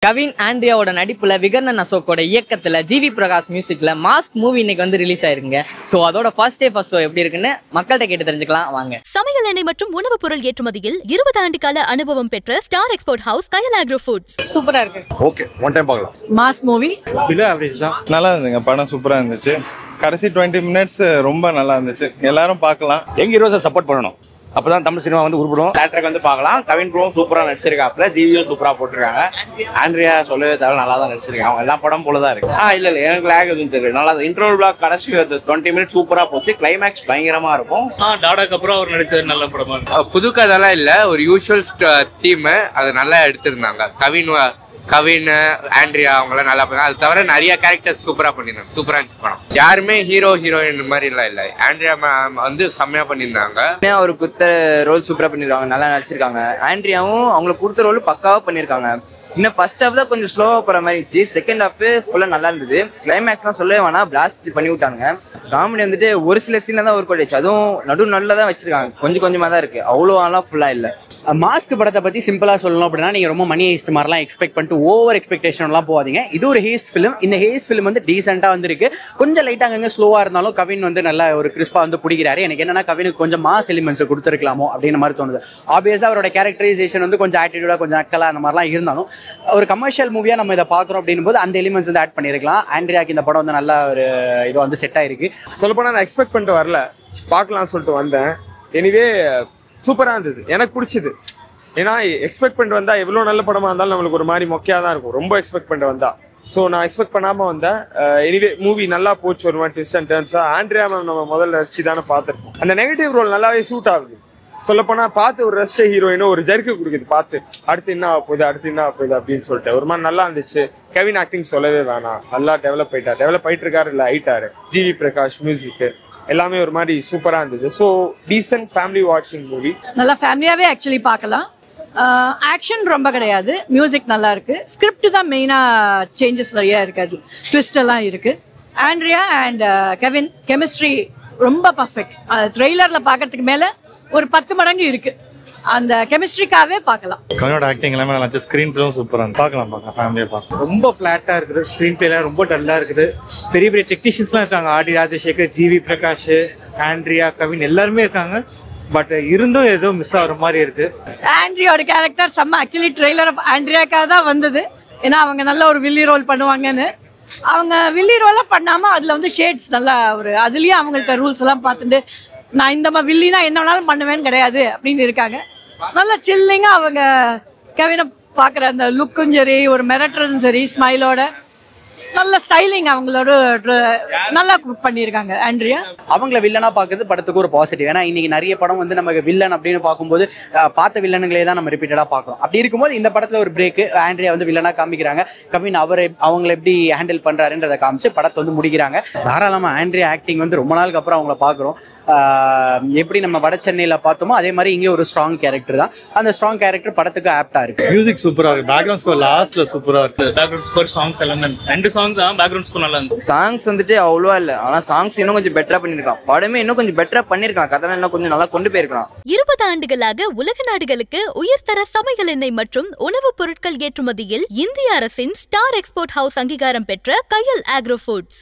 கவின் ஆண்ட்ரியாவோட நடிப்புல விகர்ணன் அசோக்கோட இயக்கத்துல ஜிவி பிரகாஷ் மியூசிக்ல மாஸ்க் மூவி இன்னைக்கு வந்து ரிலீஸ் ஆயிருங்க. சோ அதோட ஃபர்ஸ்ட் டே ஃபர்ஸ்ட் ஷோ எப்படி இருக்குன்னு மக்கள்கிட்ட கேட்டு தெரிஞ்சுக்கலாம் வாங்க. சமையல் எண்ணெய் மற்றும் உணவுப் பொருள் ஏற்றுமதியில் 20 ஆண்டு கால அனுபவம் பெற்ற ஸ்டார் எக்ஸ்போர்ட் ஹவுஸ் கயல் ஆக்ரோ ஃபுட்ஸ். சூப்பரா இருக்கு. ஓகே, ஒன் டைம் பார்க்கலாம். மாஸ்க் மூவி பிலோ ஆவரேஜ் தான். நல்லா இருந்துங்க, படம் சூப்பரா இருந்துச்சு. கடைசி 20 மினிட்ஸ் ரொம்ப நல்லா இருந்துச்சு, எல்லாரும் பார்க்கலாம். யங் ஹீரோஸை சப்போர்ட் பண்ணணும், அப்பதான் தமிழ் சினிமா வந்து உருப்படும். தேட்டருக்கு வந்து பார்க்கலாம். கவின் ப்ரோ சூப்பரா நடிச்சிருக்காப்ல, ஜிவியும் சூப்பரா போட்டிருக்காங்க. ஆண்ட்ரியா சொல்லவே தவிர நல்லா தான் நடிச்சிருக்காங்க. அவங்க எல்லா படம் போலதான் இருக்கு. இல்ல எனக்கு லேக் எதுவும் தெரியும். நல்லா இன்ட்ரோல் பிளாக் கடைசி 20 மினிட்ஸ் சூப்பரா போச்சு. கிளைமேக்ஸ் பயங்கரமா இருக்கும். டாடாக்கு அப்புறம் அவர் நடிச்சது நல்ல படமா இருக்கு. புது கதைலாம் இல்ல, ஒரு யூஷுவல் டீம் அது நல்லா எடுத்திருந்தாங்க. கவின் ஆண்ட்ரியா அவங்களாம் நல்லா பண்ணாங்க. அது தவிர நிறைய கேரக்டர்ஸ் சூப்பரா பண்ணிருந்தாங்க. சூப்பரா இருந்துச்சு படம். யாருமே ஹீரோயின் மாதிரி எல்லாம் இல்ல. ஆண்ட்ரியா மேம் வந்து செம்மையா பண்ணியிருந்தாங்க. அவர் கொடுத்த ரோல் சூப்பரா பண்ணிருக்காங்க, நல்லா நடிச்சிருக்காங்க. ஆண்ட்ரியாவும் அவங்களுக்கு கொடுத்த ரோல் பக்காவா பண்ணிருக்காங்க. இன்னும் ஃபர்ஸ்ட் ஹாஃப் தான் கொஞ்சம் ஸ்லோவா போற மாதிரி இருந்துச்சு. செகண்ட் ஹாஃப் ஃபுல்லா நல்லா இருந்தது. கிளைமேக்ஸ்லாம் சொல்லவே வேணாம், பிளாஸ்ட் பண்ணி விட்டாங்க. காமெடி வந்துட்டு ஒரு சில சீன்ல தான் ஒர்க் அவுட், அதுவும் நல்லா தான் வச்சிருக்காங்க. கொஞ்சமா தான் இருக்கு, அவ்வளோலாம் ஃபுல்லா இல்ல. மாஸ்க் படத்தை பத்தி சிம்பிளா சொல்லணும் அப்படின்னா, நீங்க ரொம்ப மணி ஹேஸ்ட் மாதிரிலாம் எக்ஸ்பெக்ட் பண்ணிட்டு ஓவர் எக்ஸ்பெக்டேஷன்லாம் போகாதீங்க. இது ஒரு ஹேஸ்ட் ஃபிலிம். இந்த ஹேஸ்ட் ஃபிலிம் வந்து டீசெண்டா வந்துருக்கு. கொஞ்சம் லைட்டா அங்கங்க ஸ்லோவா இருந்தாலும் கவின் வந்து நல்ல ஒரு கிறிஸ்பா வந்து பிடிக்கிறாரு. எனக்கு என்னன்னா கவினுக்கு கொஞ்சம் மாஸ் எலிமெண்ட்ஸ் கொடுத்துருக்கலாமோ அப்படின்ற மாதிரி தோணுது. ஆப்வியஸா அவரோட கேரக்டரைசேஷன் வந்து கொஞ்சம் ஆட்டிடியூடா கொஞ்சம் அக்கலா அந்த மாதிரிலாம் இருந்தாலும் ஒரு கமர்ஷியல் மூவியா நம்ம இதை பாக்குறோம் அப்படின்னும் போது அந்த எலிமெண்ட்ஸ் வந்து ஆட் பண்ணிருக்கலாம். ஆண்ட்ரியாக்கு இந்த படம் வந்து நல்ல ஒரு இது வந்து செட் ஆயிருக்கு. சொல்லப்போனா நான் எக்ஸ்பெக்ட் பண்ணிட்டு வரல, பார்க்கலாம்னு சொல்லிட்டு வந்தேன். எனிவே சூப்பரா இருந்தது, எனக்கு பிடிச்சது. ஏன்னா எக்ஸ்பெக்ட் பண்ணிட்டு வந்தா எவ்வளவு நல்ல படமா இருந்தாலும் நம்மளுக்கு ஒரு மாதிரி மொக்கையா தான் இருக்கும், ரொம்ப எக்ஸ்பெக்ட் பண்ணிட்டு வந்தா. ஸோ நான் எக்ஸ்பெக்ட் பண்ணாம வந்தேன். எனிவே மூவி நல்லா போச்சு. ஒரு மாதிரி ட்விஸ்ட் அண்ட் டர்ன்ஸா. ஆண்ட்ரியா மேம் நம்ம முதல்ல ரசிச்சு தானே பார்த்துருக்கோம். அந்த நெகட்டிவ் ரோல் நல்லாவே சூட் ஆகுது. சொல்லப்போனா பார்த்து ஒரு ரெஸ்ட் ஹீரோயினும் ஒரு ஜர்க்கு கொடுக்குது. பார்த்து அடுத்து என்ன போகுது அப்படின்னு சொல்லிட்டு ஒரு மாதிரி நல்லா இருந்துச்சு. கெவின் ஆக்டிங் சொல்லவே வேணாம், நல்லா டெவலப் ஆயிட்டு இருக்காரு, இல்லை ஆயிட்டாரு. ஜிவி பிரகாஷ் மியூசிக் எல்லாமே ஒரு மாதிரி சூப்பரா இருந்தது. ஸோ டீசென்ட் ஃபேமிலி வாட்சிங் மூவி. நல்லா ஃபேமிலியாவே ஆக்சுவலி பார்க்கலாம். ஆக்ஷன் ரொம்ப கிடையாது, மியூசிக் நல்லா இருக்கு. ஸ்கிரிப்ட் தான் மெயினா சேஞ்சஸ் நிறைய இருக்காது, ட்விஸ்ட் எல்லாம் இருக்கு. ஆண்ட்ரியா அண்ட் கெவின் கெமிஸ்ட்ரி ரொம்ப பர்ஃபெக்ட். ட்ரெய்லர்ல பார்க்கறதுக்கு மேல ஒரு 10 மடங்கு இருக்கு. அந்த கெமிஸ்ட்ரிக்காவே பார்க்கலாம். கவினோட ஆக்டிங் எல்லாமே நல்லா இருந்துச்சு. ஸ்கிரீன் பிளேவும் சூப்பரா இருக்கு. பார்க்கலாம் ஃபேமிலியா பார்க்கலாம். ரொம்ப ஃபிளாட்டா இருக்குது, ஸ்க்ரீன் பிளேலாம் ரொம்ப டல்லா இருக்குது. பெரிய பெரிய டெக்னீஷியன்ஸ்லாம் இருக்காங்க. ஆடி ராஜசேகர், ஜிவி பிரகாஷ், ஆண்ட்ரியா, கவின் எல்லாருமே இருக்காங்க. பட் இருந்தும் ஏதோ மிஸ் ஆகிற மாதிரி இருக்கு. ஆண்ட்ரியோட கேரக்டர் செம்ம. ஆக்சுவலி ட்ரெய்லர் ஆண்ட்ரியாக்காக தான் வந்தது. ஏன்னா அவங்க நல்ல ஒரு வில்லி ரோல் பண்ணுவாங்கன்னு. அவங்க வில்லி ரோலாக பண்ணாமல் அதில் வந்து ஷேட்ஸ் நல்லா ஒரு அதுலேயும் அவங்கள்ட்ட ரூல்ஸ் எல்லாம் பார்த்துட்டு நான் இந்த மாதிரி வில்லினா என்ன வேணாலும் பண்ணுவேன்னு கிடையாது அப்படின்னு இருக்காங்க. நல்லா சில்லிங்காக அவங்க கவினை பார்க்குற அந்த லுக்கும் சரி, ஒரு மிரட்டுறதும் சரி, ஸ்மைலோட நல்ல ஸ்டைலிங் அவங்களோட நல்லா பண்ணியிருக்காங்க. ஆண்ட்ரியா அவங்கள வில்லனா பார்க்கறது படத்துக்கு ஒரு பாசிட்டிவ். ஏன்னா இன்னைக்கு நிறைய படம் வந்து நமக்கு வில்லன் அப்படின்னு பார்க்கும்போது பார்த்த வில்லனுங்களே தான் நம்ம ரிப்பீட்டடா பார்க்குறோம். அப்படி இருக்கும்போது இந்த படத்துல ஒரு பிரேக். ஆண்ட்ரியா வந்து வில்லனா காமிக்கிறாங்க, கவின் அவங்களை எப்படி ஹேண்டில் பண்றாருன்றதை காமிச்சு படத்தை வந்து முடிக்கிறாங்க. தாராளமா ஆண்ட்ரியா ஆக்டிங் வந்து ரொம்ப நாளுக்கு அப்புறம் அவங்கள பார்க்குறோம். எப்படி நம்ம வட சென்னையில பார்த்தோமோ அதே மாதிரி இங்கே ஒரு ஸ்ட்ராங் கேரக்டர் தான். அந்த ஸ்ட்ராங் கேரக்டர் படத்துக்கு ஆப்டா இருக்கு. மியூசிக் சூப்பரா இருக்கு, பேக்ரவுண்ட் ஸ்கோர் லாஸ்ட்ல சூப்பரா இருக்கு. பேக்ரவுண்ட் ஸ்கோர் சாங்ஸ் எல்லாமே 2 சாங்ஸ் தான் பேக்ரவுண்ட் ஸ்கோர் நல்லா இருந்துச்சு. சாங்ஸ் வந்துட்டு அவ்வளோவா இல்லை, ஆனால் சாங்ஸ் இன்னும் கொஞ்சம் பெட்டரா பண்ணிருக்கான். படமே இன்னும் கொஞ்சம் பெட்டரா பண்ணிருக்கான். கதை இன்னும் கொஞ்சம் நல்லா கொண்டு போயிருக்கலாம். 20 ஆண்டுகளாக உலக நாடுகளுக்கு உயர்தர சமையல் எண்ணெய் மற்றும் உணவுப் பொருட்கள் ஏற்றுமதியில் இந்திய அரசின் ஸ்டார் எக்ஸ்போர்ட் ஹவுஸ் அங்கீகாரம் பெற்ற கயல் ஆக்ரோ ஃபுட்ஸ்.